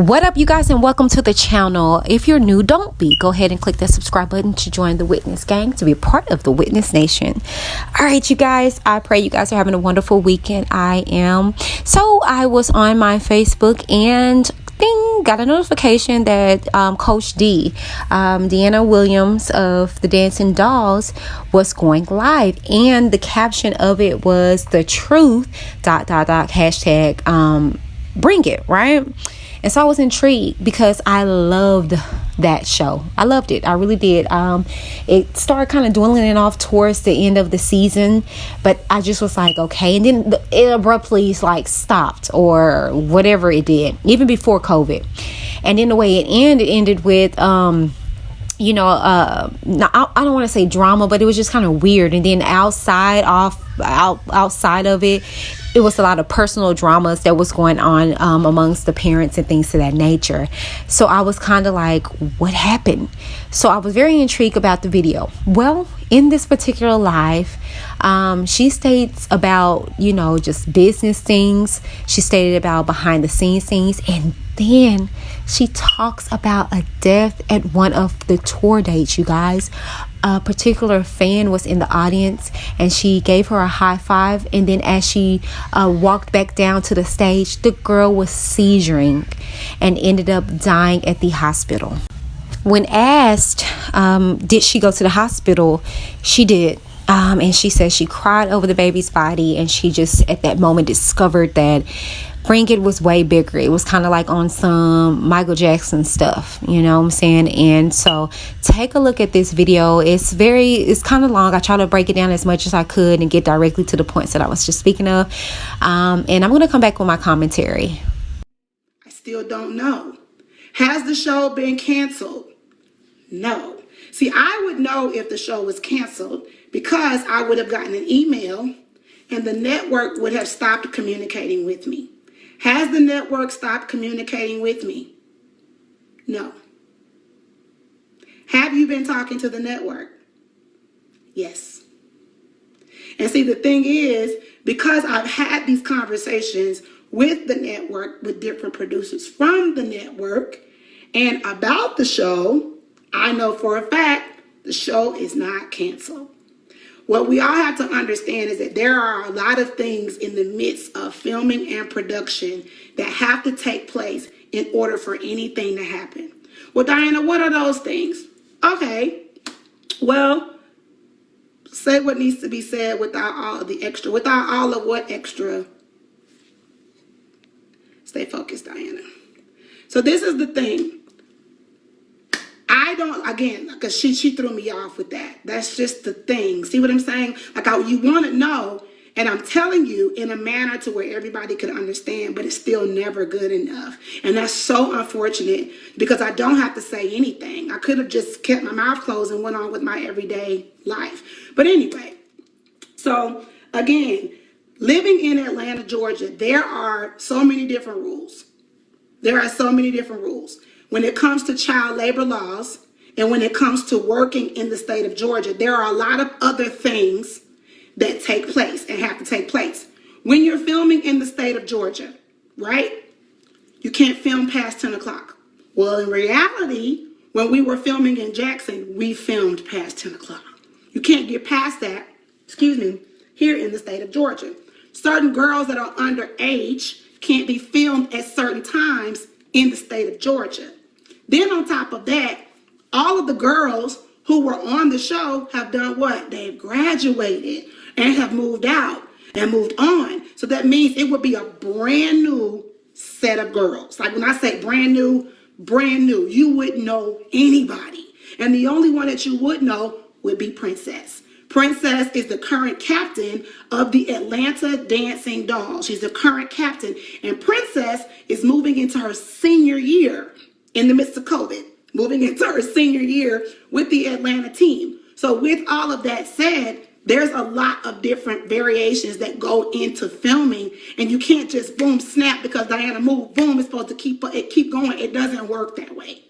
What up, you guys, and welcome to the channel. If you're new, don't be. Go ahead and click that subscribe button to join the Witness gang, to be a part of the Witness Nation. All right, you guys, I pray you guys are having a wonderful weekend. I am. So I was on my Facebook and got a notification that Coach D, Deanna Williams of the Dancing Dolls, was going live, and the caption of it was "the truth ... hashtag bring it," right? And so I was intrigued because I loved that show. I loved it. I really did. It started kind of dwindling off towards the end of the season, but I just was like, okay. And then it abruptly stopped or whatever it did, even before COVID. And then the way it ended with, I don't want to say drama, but it was just kind of weird. And then outside of it, it was a lot of personal dramas that was going on amongst the parents and things of that nature. So I was kind of like, what happened? So I was very intrigued about the video. Well, in this particular live, she states about, just business things. She stated about behind the scenes things. And then she talks about a death at one of the tour dates, you guys. A particular fan was in the audience and she gave her a high five, and then as she walked back down to the stage, the girl was seizuring and ended up dying at the hospital. When asked, did she go to the hospital, she did. And she said she cried over the baby's body, and she just at that moment discovered that Bring It was way bigger. It was kind of like on some Michael Jackson stuff, you know what I'm saying? And so take a look at this video. It's kind of long. I try to break it down as much as I could and get directly to the points that I was just speaking of. And I'm going to come back with my commentary. I still don't know. Has the show been canceled? No. See, I would know if the show was canceled because I would have gotten an email and the network would have stopped communicating with me. Has the network stopped communicating with me? No. Have you been talking to the network? Yes. And see, the thing is, because I've had these conversations with the network, with different producers from the network, and about the show, I know for a fact the show is not canceled. What we all have to understand is that there are a lot of things in the midst of filming and production that have to take place in order for anything to happen. Well, Diana, what are those things? Okay, well, say what needs to be said without all of the extra, without all of what extra. Stay focused, Diana. So this is the thing. I don't, again, because she threw me off with that. That's just the thing. See what I'm saying? You want to know, and I'm telling you in a manner to where everybody could understand, but it's still never good enough. And that's so unfortunate because I don't have to say anything. I could have just kept my mouth closed and went on with my everyday life. But anyway, so again, living in Atlanta, Georgia, there are so many different rules. There are so many different rules. When it comes to child labor laws and when it comes to working in the state of Georgia, there are a lot of other things that take place and have to take place. When you're filming in the state of Georgia, right, you can't film past 10 o'clock. Well, in reality, when we were filming in Jackson, we filmed past 10 o'clock. You can't get past that, here in the state of Georgia. Certain girls that are underage can't be filmed at certain times in the state of Georgia. Then on top of that, all of the girls who were on the show have done what? They've graduated and have moved out and moved on. So that means it would be a brand new set of girls. Like when I say brand new, you wouldn't know anybody. And the only one that you would know would be Princess. Princess is the current captain of the Atlanta Dancing Dolls. She's the current captain. And Princess is moving into her senior year in the midst of COVID, moving into her senior year with the Atlanta team. So with all of that said, there's a lot of different variations that go into filming, and you can't just boom, snap because Diana moved, boom, it's supposed to keep going. It doesn't work that way.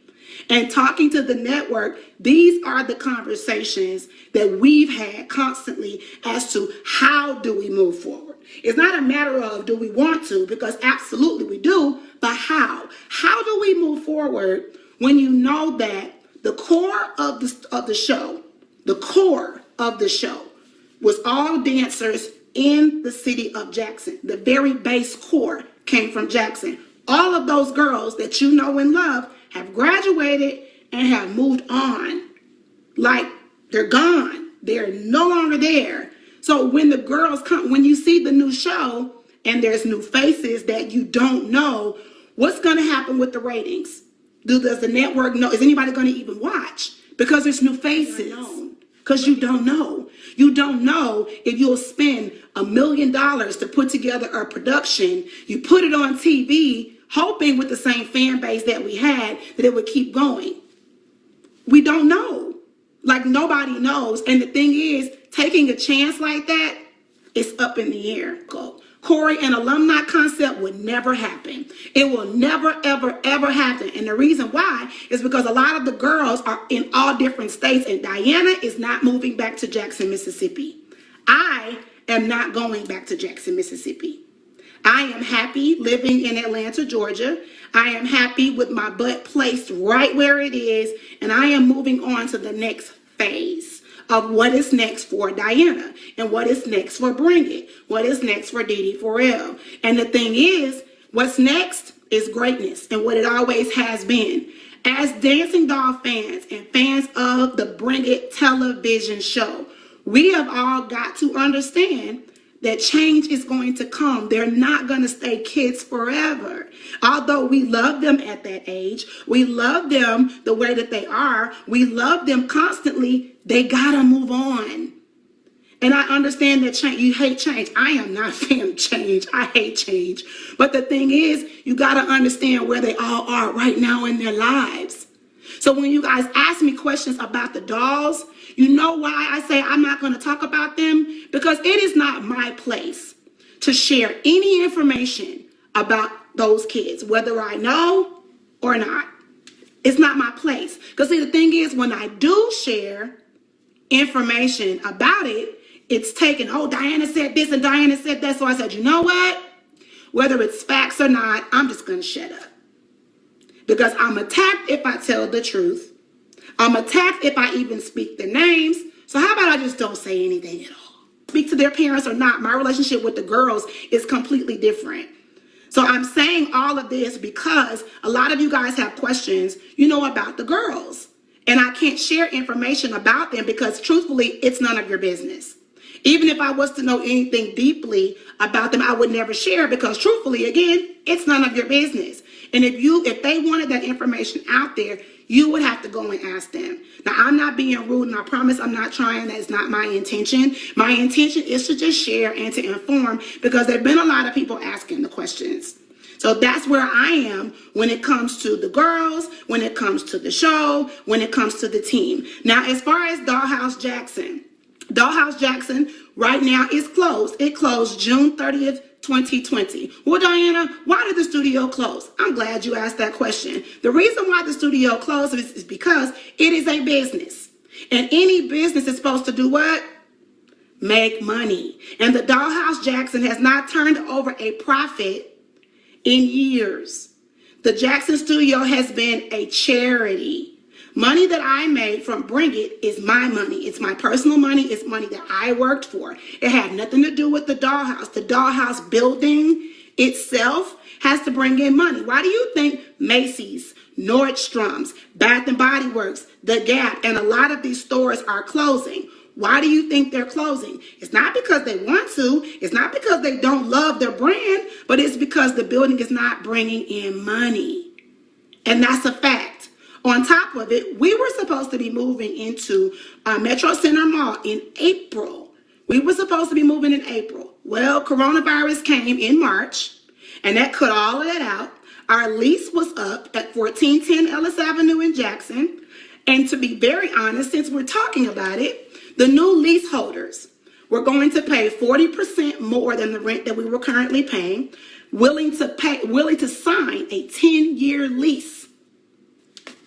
And talking to the network, these are the conversations that we've had constantly as to how do we move forward. It's not a matter of do we want to, because absolutely we do, but how? How do we move forward when you know that the core of the show, the core of the show was all dancers in the city of Jackson. The very base core came from Jackson. All of those girls that you know and love have graduated and have moved on. Like, they're gone. They're no longer there. So when the girls come, when you see the new show and there's new faces that you don't know, what's going to happen with the ratings? Does the network know? Is anybody going to even watch? Because there's new faces. Because you don't know. You don't know if you'll spend $1 million to put together a production. You put it on TV, hoping with the same fan base that we had that it would keep going. We don't know. Like, nobody knows. And the thing is, taking a chance like that is up in the air. Corey, an alumni concept would never happen. It will never, ever, ever happen. And the reason why is because a lot of the girls are in all different states, and Diana is not moving back to Jackson, Mississippi. I am not going back to Jackson, Mississippi. I am happy living in Atlanta, Georgia. I am happy with my butt placed right where it is, and I am moving on to the next phase of what is next for Diana and what is next for Bring It, what is next for DD4L. And the thing is, what's next is greatness, and what it always has been. As Dancing Doll fans and fans of the Bring It television show, we have all got to understand that change is going to come. They're not going to stay kids forever. Although we love them at that age, we love them the way that they are, we love them constantly, they gotta move on. And I understand that change, you hate change. I am not a fan of change. I hate change. But the thing is, you gotta understand where they all are right now in their lives. So when you guys ask me questions about the dolls, you know why I say I'm not going to talk about them? Because it is not my place to share any information about those kids, whether I know or not. It's not my place. Because see, the thing is, when I do share information about it, it's taken, oh, Diana said this and Diana said that. So I said, you know what? Whether it's facts or not, I'm just going to shut up. Because I'm attacked if I tell the truth. I'm attacked if I even speak their names. So how about I just don't say anything at all? Speak to their parents or not. My relationship with the girls is completely different. So I'm saying all of this because a lot of you guys have questions, you know, about the girls. And I can't share information about them because truthfully, it's none of your business. Even if I was to know anything deeply about them, I would never share because truthfully, again, it's none of your business. And if they wanted that information out there, you would have to go and ask them. Now, I'm not being rude, and I promise I'm not trying. That's not my intention. My intention is to just share and to inform because there have been a lot of people asking the questions. So that's where I am when it comes to the girls, when it comes to the show, when it comes to the team. Now, as far as Dollhouse Jackson right now is closed. It closed June 30th, 2020. Well, Diana, why did the studio close? I'm glad you asked that question. The reason why the studio closed is because it is a business. And any business is supposed to do what? Make money. And the Dollhouse Jackson has not turned over a profit in years. The Jackson Studio has been a charity. Money that I made from Bring It is my money. It's my personal money. It's money that I worked for. It had nothing to do with the Dollhouse. The Dollhouse building itself has to bring in money. Why do you think Macy's, Nordstrom's, Bath and Body Works, The Gap, and a lot of these stores are closing? Why do you think they're closing? It's not because they want to. It's not because they don't love their brand, but it's because the building is not bringing in money. And that's a fact. On top of it, we were supposed to be moving into Metro Center Mall in April. We were supposed to be moving in April. Well, coronavirus came in March, and that cut all of that out. Our lease was up at 1410 Ellis Avenue in Jackson. And to be very honest, since we're talking about it, the new leaseholders were going to pay 40% more than the rent that we were currently paying, willing to sign a 10-year lease.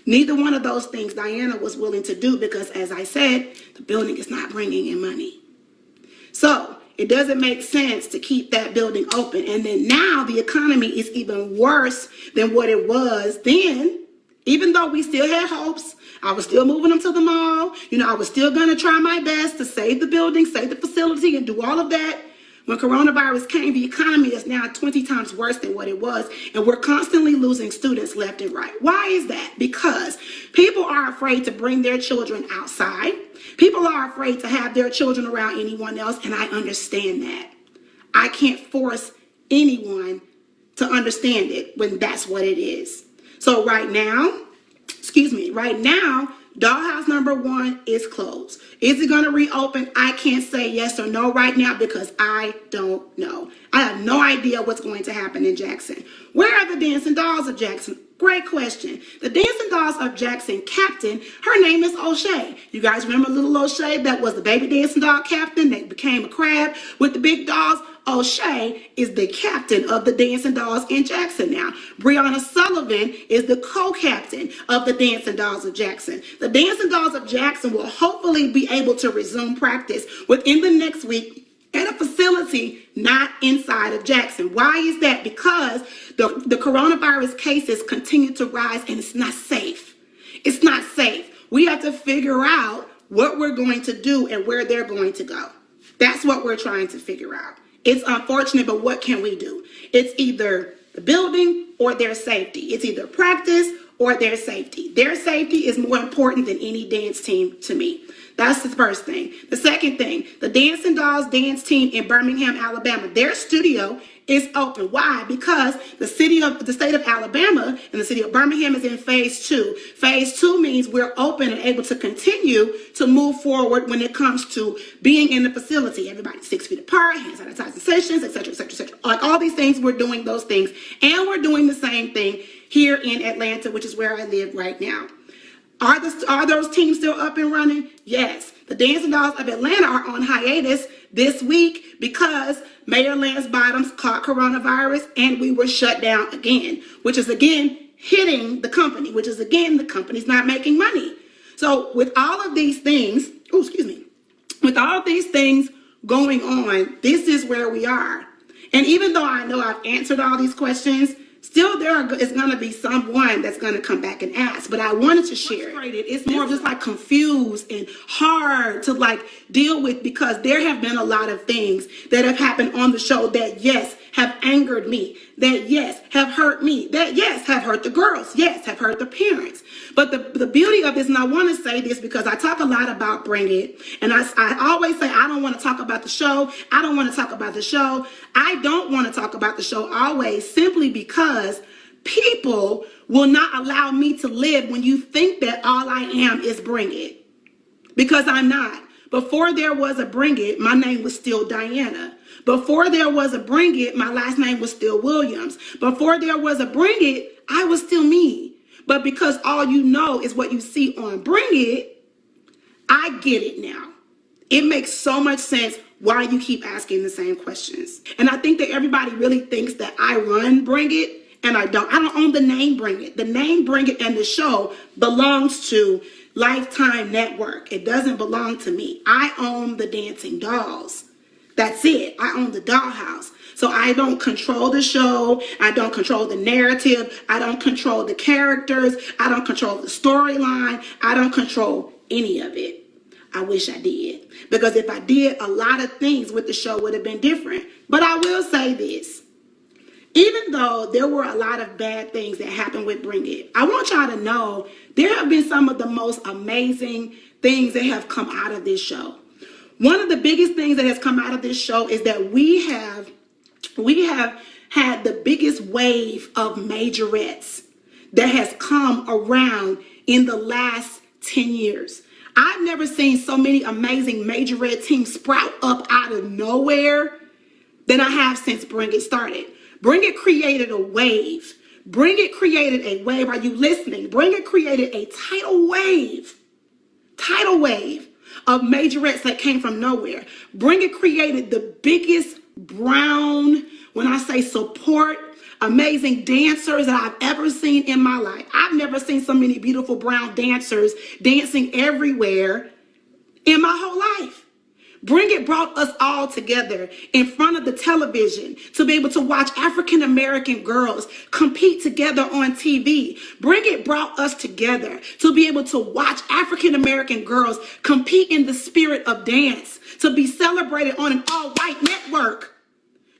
Neither one of those things Diana was willing to do because, as I said, the building is not bringing in money. So it doesn't make sense to keep that building open. And then now the economy is even worse than what it was then. Even though we still had hopes, I was still moving them to the mall. I was still going to try my best to save the building, save the facility, and do all of that. When coronavirus came, the economy is now 20 times worse than what it was, and we're constantly losing students left and right. Why is that? Because people are afraid to bring their children outside. People are afraid to have their children around anyone else, and I understand that. I can't force anyone to understand it when that's what it is. So right now, Dollhouse number 1 is closed. Is it going to reopen? I can't say yes or no right now because I don't know. I have no idea what's going to happen in Jackson. Where are the Dancing Dolls of Jackson? Great question. The Dancing Dolls of Jackson captain, her name is O'Shea. You guys remember little O'Shea that was the baby dancing doll captain that became a crab with the big dolls? O'Shea is the captain of the Dancing Dolls in Jackson now. Brianna Sullivan is the co-captain of the Dancing Dolls of Jackson. The Dancing Dolls of Jackson will hopefully be able to resume practice within the next week at a facility not inside of Jackson. Why is that? Because the coronavirus cases continue to rise and it's not safe. It's not safe. We have to figure out what we're going to do and where they're going to go. That's what we're trying to figure out. It's unfortunate, but what can we do? It's either the building or their safety. It's either practice or their safety. Their safety is more important than any dance team to me. That's the first thing. The second thing, the Dancing Dolls dance team in Birmingham, Alabama, their studio is open. Why? Because the state of Alabama and the city of Birmingham is in phase 2. Phase 2 means we're open and able to continue to move forward when it comes to being in the facility. Everybody's 6 feet apart, hand sanitizing sessions, etc., etc., etc. Like all these things, we're doing those things. And we're doing the same thing here in Atlanta, which is where I live right now. Are those teams still up and running? Yes. The Dancing Dolls of Atlanta are on hiatus this week because Mayor Lance Bottoms caught coronavirus and we were shut down again, which is again hitting the company, which is again the company's not making money. So with all of these things, with all of these things going on, this is where we are. And even though I know I've answered all these questions, still there is going to be someone that's going to come back and ask, but I wanted to share it. It's more just like confused and hard to like deal with because there have been a lot of things that have happened on the show that yes, have angered me, that yes, have hurt me, that yes, have hurt the girls, yes, have hurt the parents. But the beauty of this, and I want to say this because I talk a lot about Bring It, and I always say I don't want to talk about the show. I don't want to talk about the show. I don't want to talk about the show always simply because people will not allow me to live when you think that all I am is Bring It. Because I'm not. Before there was a Bring It, my name was still Diana. Before there was a Bring It, my last name was still Williams. Before there was a Bring It, I was still me. But because all you know is what you see on Bring It, I get it now. It makes so much sense why you keep asking the same questions. And I think that everybody really thinks that I run Bring It, and I don't. I don't own the name Bring It. The name Bring It and the show belongs to Lifetime Network. It doesn't belong to me. I own the Dancing Dolls. That's it. I own the Dollhouse. So I don't control the show. I don't control the narrative. I don't control the characters. I don't control the storyline. I don't control any of it. I wish I did. Because if I did, a lot of things with the show would have been different. But I will say this. Even though there were a lot of bad things that happened with Bring It, I want y'all to know there have been some of the most amazing things that have come out of this show. One of the biggest things that has come out of this show is that we have had the biggest wave of majorettes that has come around in the last 10 years. I've never seen so many amazing majorette teams sprout up out of nowhere than I have since Bring It started. Bring It created a wave. Bring It created a wave. Are you listening? Bring It created a tidal wave of majorettes that came from nowhere. Bring It created the biggest brown, when I say support, amazing dancers that I've ever seen in my life. I've never seen so many beautiful brown dancers dancing everywhere in my whole life. Bring It brought us all together in front of the television to be able to watch African American girls compete together on TV. Bring It brought us together to be able to watch African American girls compete in the spirit of dance, to be celebrated on an all-white network.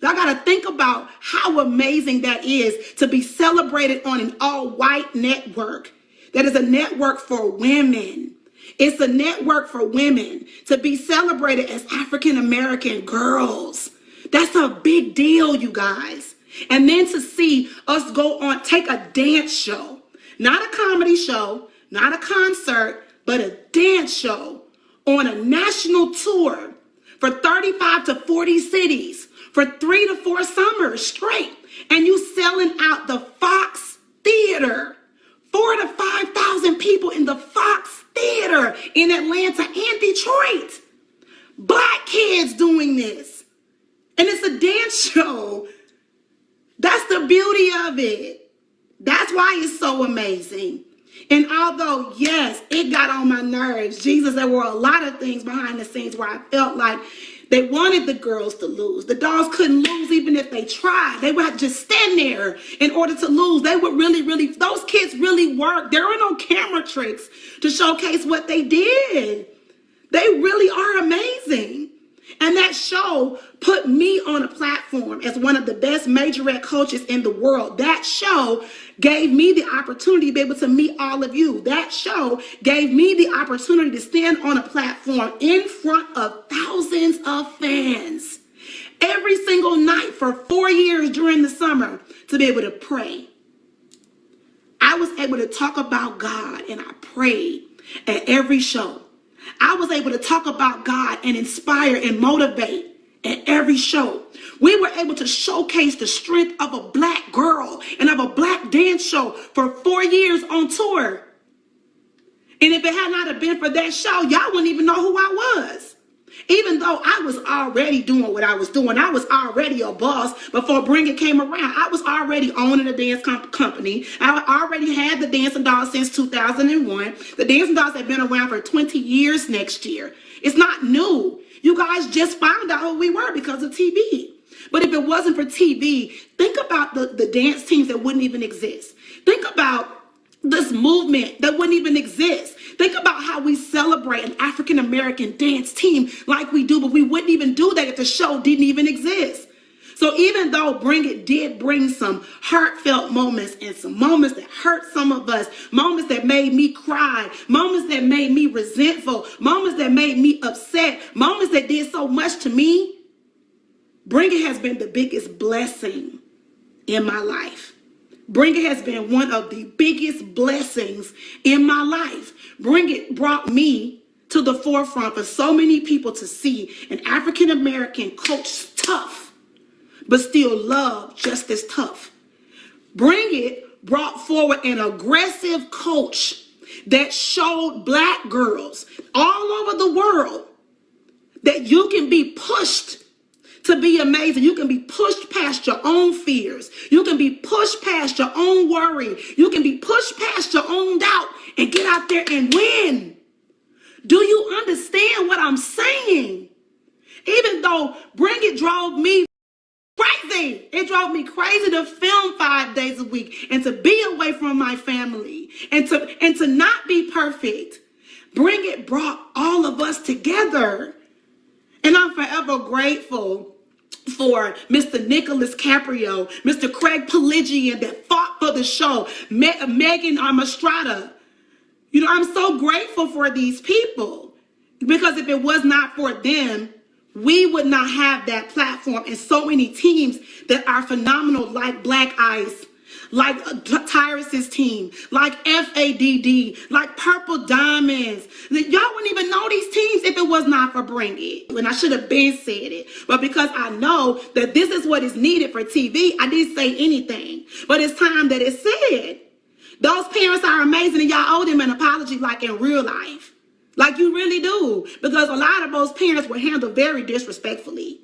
Y'all got to think about how amazing that is, to be celebrated on an all-white network. That is a network for women. It's a network for women to be celebrated as African American girls. That's a big deal, you guys. And then to see us go on, take a dance show, not a comedy show, not a concert, but a dance show on a national tour for 35 to 40 cities for 3 to 4 summers straight. And you selling out the Fox Theater. 4,000 to 5,000 people in the Fox Theater in Atlanta and Detroit. Black kids doing this. And it's a dance show. That's the beauty of it. That's why it's so amazing. And although, yes, it got on my nerves, Jesus, there were a lot of things behind the scenes where I felt like they wanted the girls to lose. The dolls couldn't lose even if they tried. They would have to just stand there in order to lose. They would really, those kids really worked. There were no camera tricks to showcase what they did. They really are amazing. And that show put me on a platform as one of the best majorette coaches in the world. That show gave me the opportunity to be able to meet all of you. That show gave me the opportunity to stand on a platform in front of thousands of fans every single night for 4 years during the summer to be able to pray. I was able to talk about God, and I prayed at every show. I was able to talk about God and inspire and motivate at every show. We were able to showcase the strength of a black girl and of a black dance show for 4 years on tour. And if it had not have been for that show, y'all wouldn't even know who I was. Even though I was already doing what I was doing, I was already a boss before Bring It came around. I was already owning a dance company. I already had the Dancing Dolls since 2001. The Dancing Dolls have been around for 20 years next year. It's not new. You guys just found out who we were because of TV. But if it wasn't for TV, think about the dance teams that wouldn't even exist. Think about this movement that wouldn't even exist. Think about how we celebrate an African American dance team like we do, but we wouldn't even do that if the show didn't even exist. So even though Bring It did bring some heartfelt moments and some moments that hurt some of us, moments that made me cry, moments that made me resentful, moments that made me upset, moments that did so much to me, Bring It has been the biggest blessing in my life. Bring It has been one of the biggest blessings in my life. Bring It brought me to the forefront for so many people to see an African American coach tough, but still love just as tough. Bring It brought forward an aggressive coach that showed black girls all over the world that you can be pushed to be amazing. You can be pushed past your own fears. You can be pushed past your own worry. You can be pushed past your own doubt and get out there and win. Do you understand what I'm saying? Even though Bring It drove me crazy. It drove me crazy to film 5 days a week and to be away from my family and to not be perfect. Bring It brought all of us together. And I'm forever grateful for Mr. Nicholas Caprio, Mr. Craig Pelagian that fought for the show, Megan Armastrada. You know, I'm so grateful for these people because if it was not for them, we would not have that platform and so many teams that are phenomenal, like Black Ice, like Tyrus's team, like FADD, like Purple Diamonds. Y'all wouldn't even know these teams if it was not for Bring It. And I should have been said it. But because I know that this is what is needed for TV, I didn't say anything. But it's time that it's said. Those parents are amazing and y'all owe them an apology like in real life. Like you really do. Because a lot of those parents were handled very disrespectfully.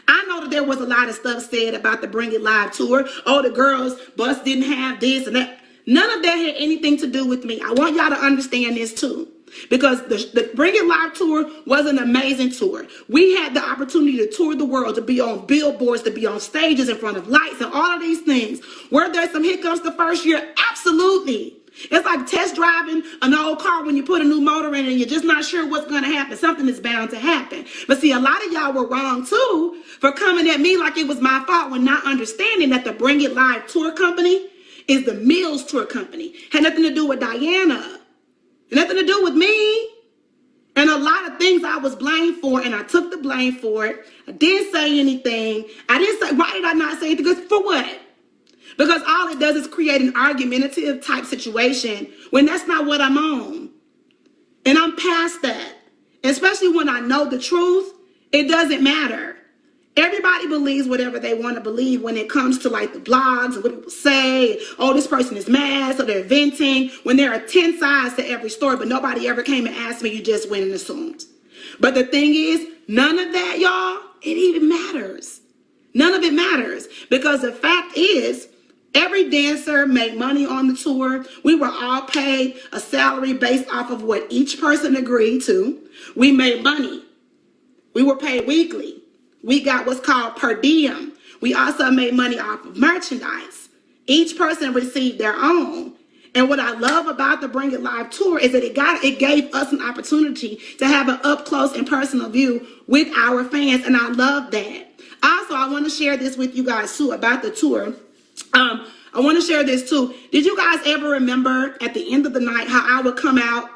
I know that there was a lot of stuff said about the Bring It Live tour. Oh, the girls' bus didn't have this and that. None of that had anything to do with me. I want y'all to understand this too. because the Bring It Live tour was an amazing tour. We had the opportunity to tour the world, to be on billboards, to be on stages in front of lights and all of these things. Were there some hiccups the first year? Absolutely. It's like test driving an old car when you put a new motor in and you're just not sure what's going to happen. Something is bound to happen. But see, a lot of y'all were wrong too for coming at me like it was my fault when not understanding that the Bring It Live tour company is the Mills tour company. Had nothing to do with Diana. Had nothing to do with me. And a lot of things I was blamed for, and I took the blame for it. I didn't say anything. I didn't say, why did I not say anything? For what? Because all it does is create an argumentative type situation when that's not what I'm on. And I'm past that. Especially when I know the truth, it doesn't matter. Everybody believes whatever they want to believe when it comes to like the blogs and what people say. Oh, this person is mad, so they're venting. When there are 10 sides to every story, but nobody ever came and asked me, you just went and assumed. But the thing is, none of that, y'all, it even matters. None of it matters. Because the fact is, every dancer made money on the tour. We were all paid a salary based off of what each person agreed to. We made money. We were paid weekly. We got what's called per diem. We also made money off of merchandise. Each person received their own. And what I love about the Bring It Live tour is that it gave us an opportunity to have an up close and personal view with our fans. And I love that. Also, I want to share this with you guys too about the tour. I want to share this too. Did you guys ever remember at the end of the night how I would come out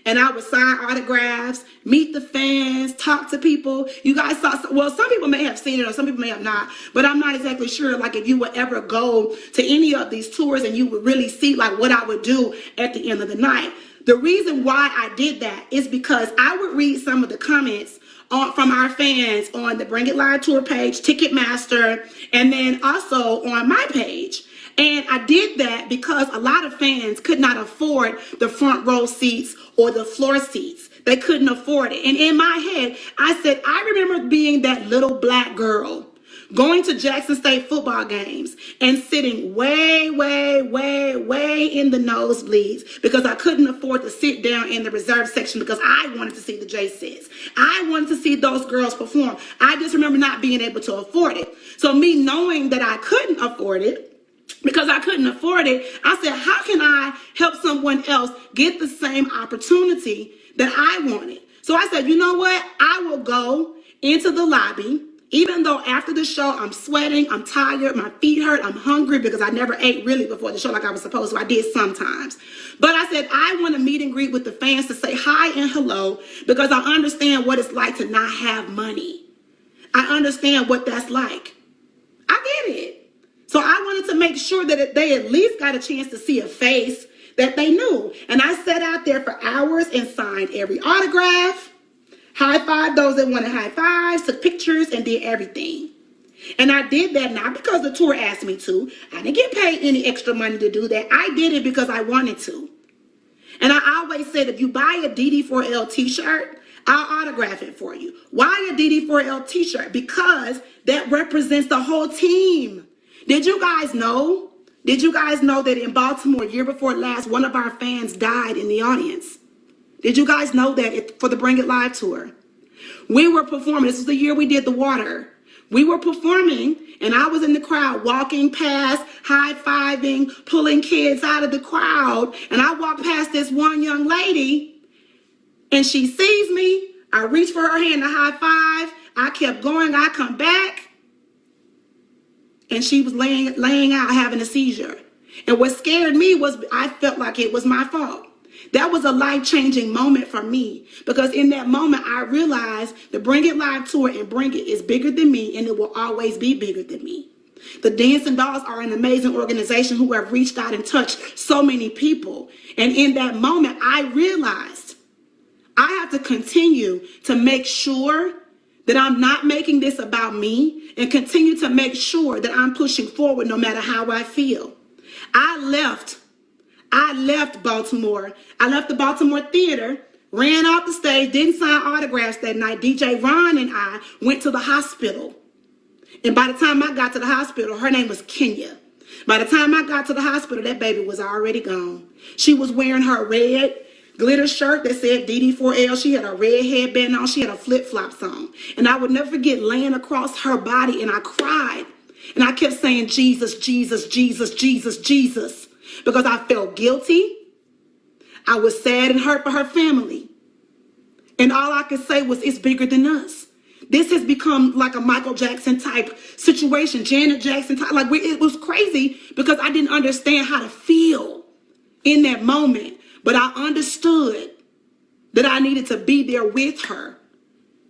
and I would sign autographs, meet the fans, talk to people? You guys saw, well, some people may have seen it or some people may have not, but I'm not exactly sure like if you would ever go to any of these tours and you would really see like what I would do at the end of the night. The reason why I did that is because I would read some of the comments from our fans on the Bring It Live tour page, Ticketmaster, and then also on my page. And I did that because a lot of fans could not afford the front row seats or the floor seats. They couldn't afford it. And in my head, I said, I remember being that little black girl going to Jackson State football games and sitting way in the nosebleeds because I couldn't afford to sit down in the reserve section because I wanted to see the J6. I wanted to see those girls perform. I just remember not being able to afford it. So me knowing that I couldn't afford it, because I couldn't afford it, I said, how can I help someone else get the same opportunity that I wanted? So I said, you know what? I will go into the lobby, even though after the show, I'm sweating, I'm tired, my feet hurt, I'm hungry because I never ate really before the show like I was supposed to. I did sometimes. But I said, I want to meet and greet with the fans to say hi and hello because I understand what it's like to not have money. I understand what that's like. I get it. So I wanted to make sure that they at least got a chance to see a face that they knew. And I sat out there for hours and signed every autograph, high-fived those that wanted high fives, took pictures, and did everything. And I did that not because the tour asked me to. I didn't get paid any extra money to do that. I did it because I wanted to. And I always said, if you buy a DD4L t-shirt, I'll autograph it for you. Why a DD4L t-shirt? Because that represents the whole team. Did you guys know? Did you guys know that in Baltimore, year before last, one of our fans died in the audience? Did you guys know that for the Bring It Live tour? We were performing. This was the year we did the water. We were performing, and I was in the crowd walking past, high-fiving, pulling kids out of the crowd. And I walked past this one young lady, and she sees me. I reach for her hand to high five. I kept going. I come back. And she was laying out having a seizure. And what scared me was I felt like it was my fault. That was a life-changing moment for me because in that moment I realized the Bring It Live tour and Bring It is bigger than me and it will always be bigger than me. The Dancing Dolls are an amazing organization who have reached out and touched so many people. And in that moment I realized I have to continue to make sure that I'm not making this about me and continue to make sure that I'm pushing forward no matter how I feel. I left Baltimore. I left the Baltimore Theater, ran off the stage, didn't sign autographs that night. DJ Ron and I went to the hospital. And by the time I got to the hospital, her name was Kenya. By the time I got to the hospital, that baby was already gone. She was wearing her red glitter shirt that said DD4L. She had a red headband on. She had a flip-flops on. And I would never forget laying across her body, and I cried. And I kept saying, Jesus, Jesus, Jesus, Jesus, Jesus, because I felt guilty. I was sad and hurt for her family. And all I could say was, it's bigger than us. This has become like a Michael Jackson type situation, Janet Jackson type. Like, it was crazy because I didn't understand how to feel in that moment. But I understood that I needed to be there with her.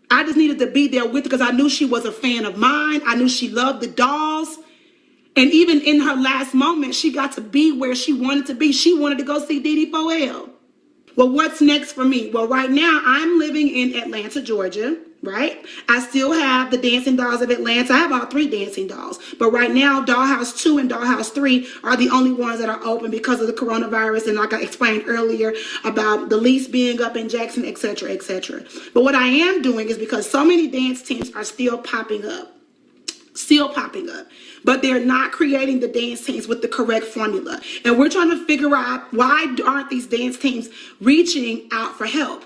I just needed to be there with her because I knew she was a fan of mine. I knew she loved the dolls. And even in her last moment, she got to be where she wanted to be. She wanted to go see DD4L. Well, what's next for me? Well, right now I'm living in Atlanta, Georgia, right? I still have the Dancing Dolls of Atlanta. I have all 3 dancing dolls. But right now, Dollhouse 2 and Dollhouse 3 are the only ones that are open because of the coronavirus. And like I explained earlier about the lease being up in Jackson, etc., etc. But what I am doing is, because so many dance teams are still popping up. But they're not creating the dance teams with the correct formula. And we're trying to figure out, why aren't these dance teams reaching out for help?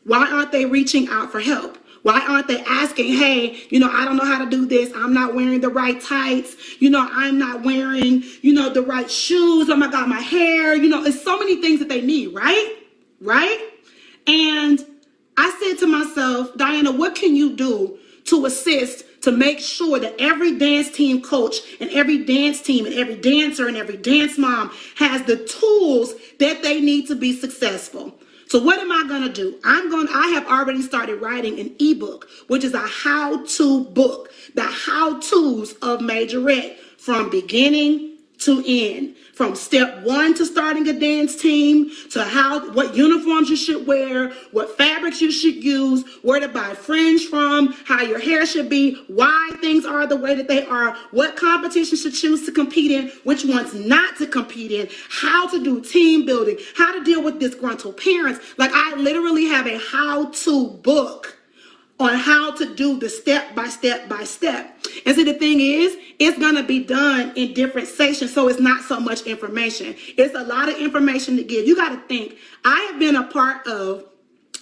Why aren't they reaching out for help? Why aren't they asking, hey, I don't know how to do this. I'm not wearing the right tights. I'm not wearing, the right shoes. Oh my God, my hair. It's so many things that they need, right? Right? And I said to myself, Diana, what can you do to assist, to make sure that every dance team coach and every dance team and every dancer and every dance mom has the tools that they need to be successful? So what am I going to do? I have already started writing an ebook, which is a how-to book, the how-tos of majorette from beginning to end. From step 1 to starting a dance team, to what uniforms you should wear, what fabrics you should use, where to buy fringe from, how your hair should be, why things are the way that they are, what competitions to choose to compete in, which ones not to compete in, how to do team building, how to deal with disgruntled parents. Like, I literally have a how-to book on how to do the step by step by step. And see, the thing is, it's going to be done in different sections, so it's not so much information. It's a lot of information to give. You got to think, I have been a part of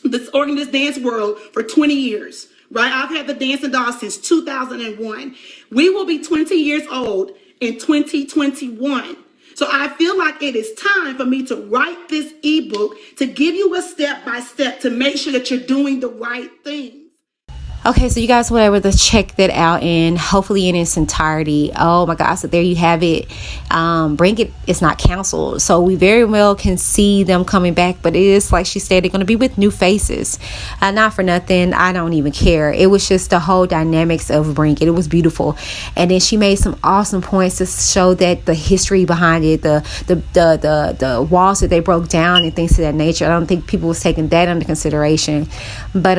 this dance world for 20 years, right? I've had the Dancing Dolls since 2001. We will be 20 years old in 2021. So I feel like it is time for me to write this ebook to give you a step by step to make sure that you're doing the right thing. Okay, so you guys were able to check that out, and hopefully in its entirety. Oh my gosh, so there you have it. Bring It is not canceled, so we very well can see them coming back, but it is, like she said, they're going to be with new faces. Not for nothing, I don't even care. It was just the whole dynamics of Bring It. It was beautiful, and then she made some awesome points to show that the history behind it, the walls that they broke down and things of that nature. I don't think people was taking that under consideration, but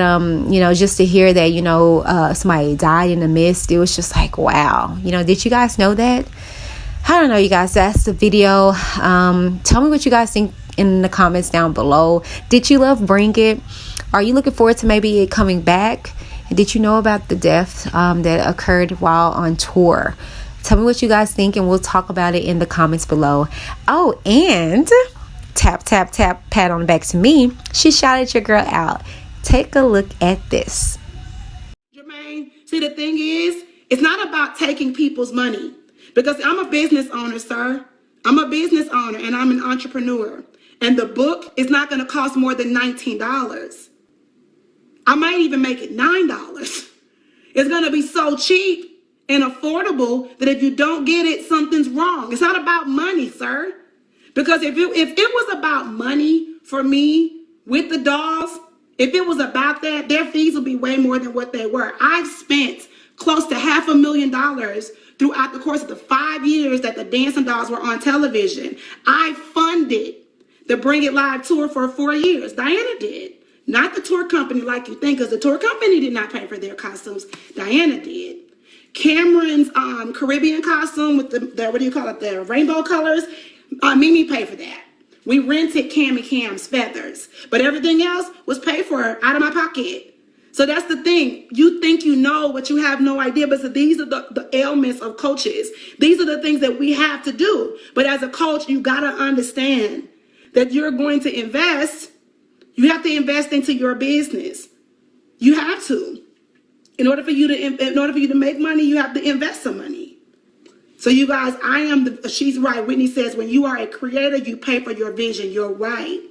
just to hear that somebody died in the midst, it was just like, wow. Did you guys know that? I don't know, you guys. That's the video. Tell me what you guys think in the comments down below. Did you love Bring It? Are you looking forward to maybe it coming back? Did you know about the death that occurred while on tour? Tell me what you guys think, and we'll talk about it in the comments below. Oh, and tap, tap, tap, pat on the back to me. She shouted your girl out. Take a look at this. See, the thing is, it's not about taking people's money, because I'm a business owner, sir. I'm a business owner and I'm an entrepreneur. And the book is not going to cost more than $19. I might even make it $9. It's going to be so cheap and affordable that if you don't get it, something's wrong. It's not about money, sir. Because if it was about money for me with the dolls, if it was about that, their fees would be way more than what they were. I've spent close to $500,000 throughout the course of the 5 years that the Dancing Dolls were on television. I funded the Bring It Live tour for 4 years. Diana did. Not the tour company like you think, because the tour company did not pay for their costumes. Diana did. Cameron's Caribbean costume with the rainbow colors, Mimi paid for that. We rented Cam's feathers, but everything else was paid for out of my pocket. So that's the thing. You think you know, but you have no idea. But so these are the ailments of coaches. These are the things that we have to do. But as a coach, you got to understand that you're going to invest You have to invest into your business. You have to. In order for you to make money, you have to invest some money. So you guys, she's right. Whitney says, when you are a creator, you pay for your vision. You're right.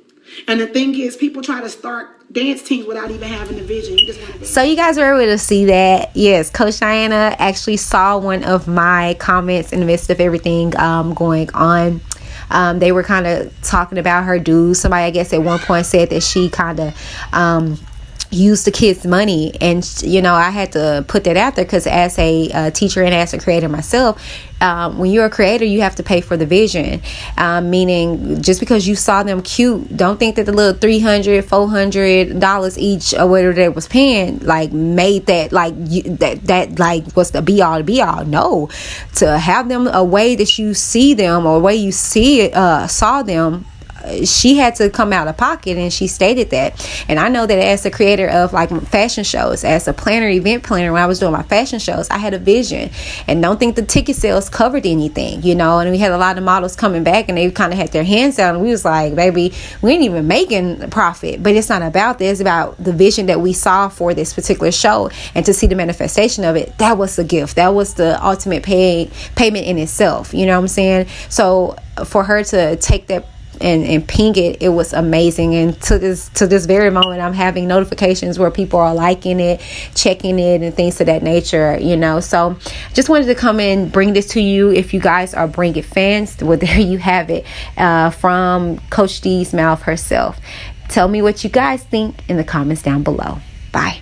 And the thing is, people try to start dance teams without even having a vision. You just want to So you guys were able to see that. Yes, Coach Diana actually saw one of my comments in the midst of everything going on. They were kind of talking about her dues. Somebody, I guess, at one point said that she kind of use the kids' money, and I had to put that out there because as a teacher and as a creator myself, when you're a creator, you have to pay for the vision, meaning just because you saw them cute, don't think that the little $300-$400 each or whatever they was paying like made that like that like was the be all No, to have them a way that you see them or a way you saw them, she had to come out of pocket, and she stated that. And I know that as a creator of like fashion shows, as a event planner, when I was doing my fashion shows, I had a vision, and don't think the ticket sales covered anything, and we had a lot of models coming back and they kind of had their hands out, and we was like, baby, we ain't even making profit. But it's not about this. It's about the vision that we saw for this particular show, and to see the manifestation of it. That was the gift. That was the ultimate payment in itself. You know what I'm saying? So for her to take that and ping it was amazing. And to this very moment, I'm having notifications where people are liking it, checking it, and things of that nature, so just wanted to come and bring this to you. If you guys are Bring It fans, well, there you have it, from Coach D's mouth herself. Tell me what you guys think in the comments down below. Bye.